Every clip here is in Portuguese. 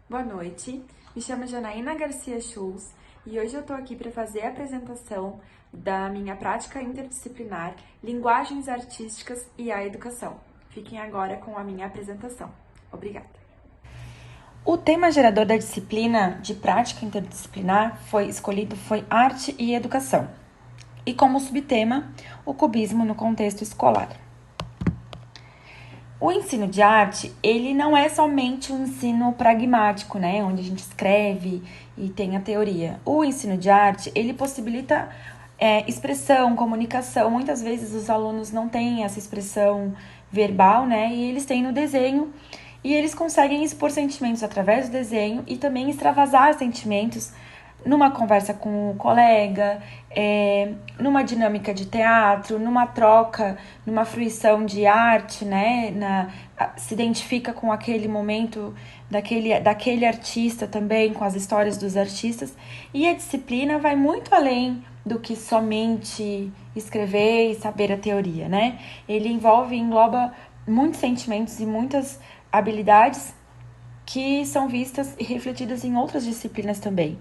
Boa noite, me chamo Janaína Garcia Schulz e hoje eu estou aqui para fazer a apresentação da minha prática interdisciplinar Linguagens Artísticas e a Educação. Fiquem agora com a minha apresentação. Obrigada. O tema gerador da disciplina de prática interdisciplinar foi arte e educação. E como subtema, o cubismo no contexto escolar. O ensino de arte, ele não é somente um ensino pragmático, né, onde a gente escreve e tem a teoria. O ensino de arte, ele possibilita expressão, comunicação. Muitas vezes os alunos não têm essa expressão verbal, né, e eles têm no desenho, e eles conseguem expor sentimentos através do desenho e também extravasar sentimentos numa conversa com o colega, numa dinâmica de teatro, numa troca, numa fruição de arte, né? Se identifica com aquele momento daquele artista também, com as histórias dos artistas. E a disciplina vai muito além do que somente escrever e saber a teoria, né? Ele engloba muitos sentimentos e muitas habilidades que são vistas e refletidas em outras disciplinas também.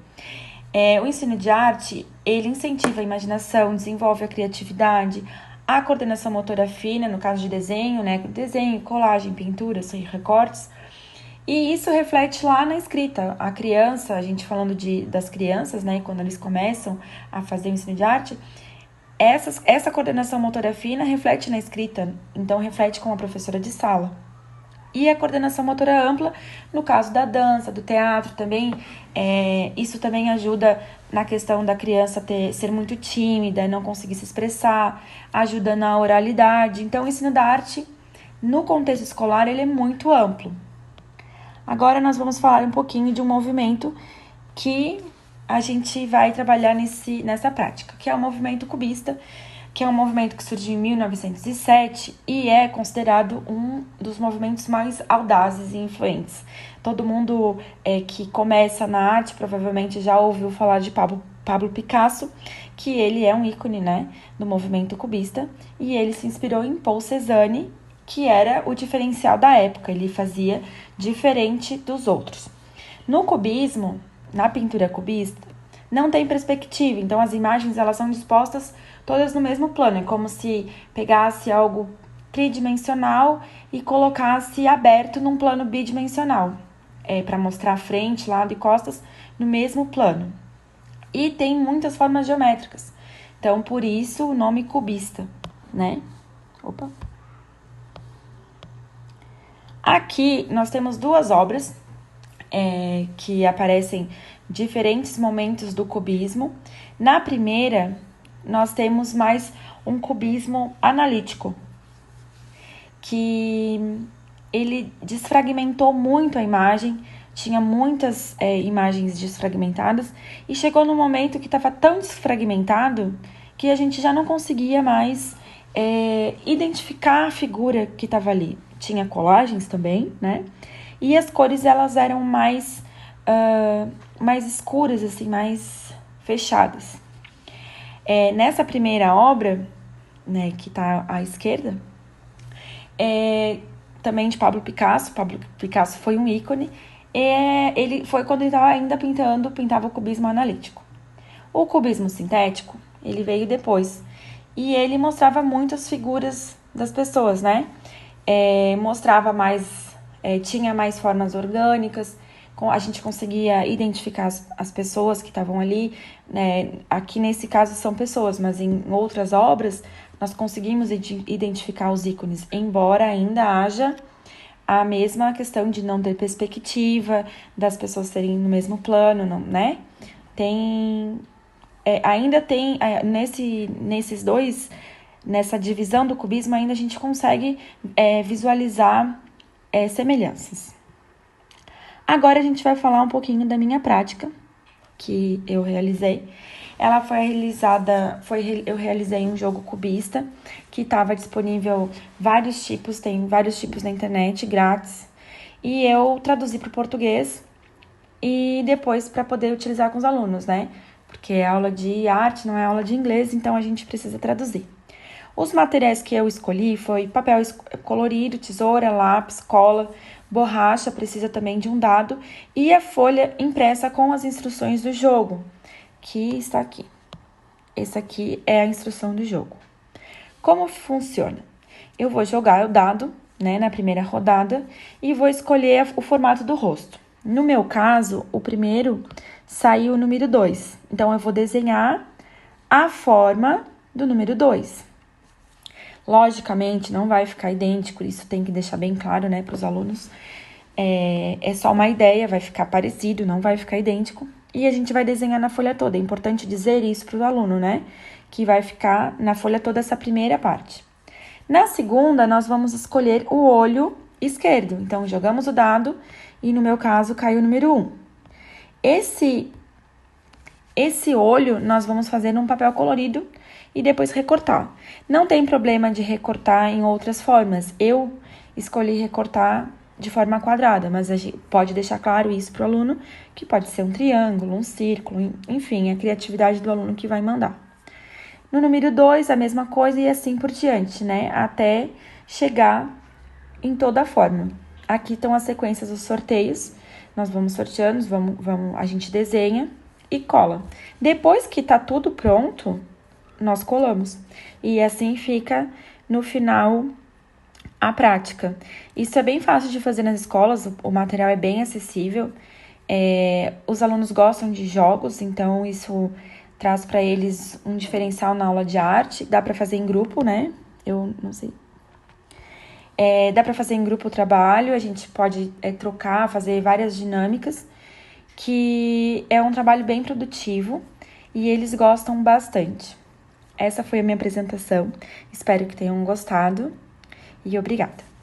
O ensino de arte, ele incentiva a imaginação, desenvolve a criatividade, a coordenação motora fina, no caso de desenho, né? Desenho, colagem, pintura, recortes. E isso reflete lá na escrita. A criança, a gente falando das crianças, né? Quando eles começam a fazer o ensino de arte, essa coordenação motora fina reflete na escrita. Então, reflete com a professora de sala. E a coordenação motora ampla, no caso da dança, do teatro também, isso também ajuda na questão da criança ser muito tímida, não conseguir se expressar, ajuda na oralidade. Então, o ensino da arte, no contexto escolar, ele é muito amplo. Agora, nós vamos falar um pouquinho de um movimento que a gente vai trabalhar nessa prática, que é o movimento cubista, que é um movimento que surgiu em 1907 e é considerado um dos movimentos mais audazes e influentes. Todo mundo que começa na arte provavelmente já ouviu falar de Pablo Picasso, que ele é um ícone, né, do movimento cubista, e ele se inspirou em Paul Cézanne, que era o diferencial da época, ele fazia diferente dos outros. No cubismo, na pintura cubista, não tem perspectiva, então as imagens elas são dispostas todas no mesmo plano, é como se pegasse algo tridimensional e colocasse aberto num plano bidimensional, para mostrar frente, lado e costas no mesmo plano. E tem muitas formas geométricas, então por isso o nome cubista, né? Aqui nós temos duas obras que aparecem diferentes momentos do cubismo. Na primeira, nós temos mais um cubismo analítico, que ele desfragmentou muito a imagem, tinha muitas imagens desfragmentadas, e chegou num momento que estava tão desfragmentado que a gente já não conseguia mais identificar a figura que estava ali. Tinha colagens também, né? E as cores, elas eram mais escuras, assim, mais fechadas. Nessa primeira obra, né, que está à esquerda, também de Pablo Picasso. Pablo Picasso foi um ícone. Ele foi quando ele estava ainda pintava o cubismo analítico. O cubismo sintético, ele veio depois. E ele mostrava muitas figuras das pessoas, né? Mostrava mais, tinha mais formas orgânicas, a gente conseguia identificar as pessoas que estavam ali, né? Aqui nesse caso são pessoas, mas em outras obras nós conseguimos identificar os ícones, embora ainda haja a mesma questão de não ter perspectiva, das pessoas serem no mesmo plano, não, né? Ainda tem, nesses dois, nessa divisão do cubismo, ainda a gente consegue visualizar semelhanças. Agora a gente vai falar um pouquinho da minha prática, que eu realizei. Ela foi realizada, eu realizei um jogo cubista, que estava disponível tem vários tipos na internet, grátis. E eu traduzi para o português e depois para poder utilizar com os alunos, né? Porque é aula de arte, não é aula de inglês, então a gente precisa traduzir. Os materiais que eu escolhi foi papel colorido, tesoura, lápis, cola, borracha, precisa também de um dado e a folha impressa com as instruções do jogo, que está aqui. Essa aqui é a instrução do jogo. Como funciona? Eu vou jogar o dado, né, na primeira rodada e vou escolher o formato do rosto. No meu caso, o primeiro saiu o número 2. Então, eu vou desenhar a forma do número 2. Logicamente, não vai ficar idêntico, isso tem que deixar bem claro, né, para os alunos. É só uma ideia, vai ficar parecido, não vai ficar idêntico. E a gente vai desenhar na folha toda. É importante dizer isso para o aluno, né? Que vai ficar na folha toda essa primeira parte. Na segunda, nós vamos escolher o olho esquerdo. Então, jogamos o dado e, no meu caso, caiu o número 1. Esse olho, nós vamos fazer num papel colorido e depois recortar. Não tem problema de recortar em outras formas. Eu escolhi recortar de forma quadrada, mas a gente pode deixar claro isso para o aluno, que pode ser um triângulo, um círculo, enfim, a criatividade do aluno que vai mandar. No número 2, a mesma coisa e assim por diante, né? Até chegar em toda a forma. Aqui estão as sequências dos sorteios. Nós vamos sorteando, a gente desenha e cola. Depois que tá tudo pronto, nós colamos. E assim fica no final a prática. Isso é bem fácil de fazer nas escolas, o material é bem acessível. Os alunos gostam de jogos, então isso traz para eles um diferencial na aula de arte. Dá para fazer em grupo, né? Eu não sei. Dá para fazer em grupo o trabalho, a gente pode trocar, fazer várias dinâmicas, que é um trabalho bem produtivo e eles gostam bastante. Essa foi a minha apresentação, espero que tenham gostado e obrigada.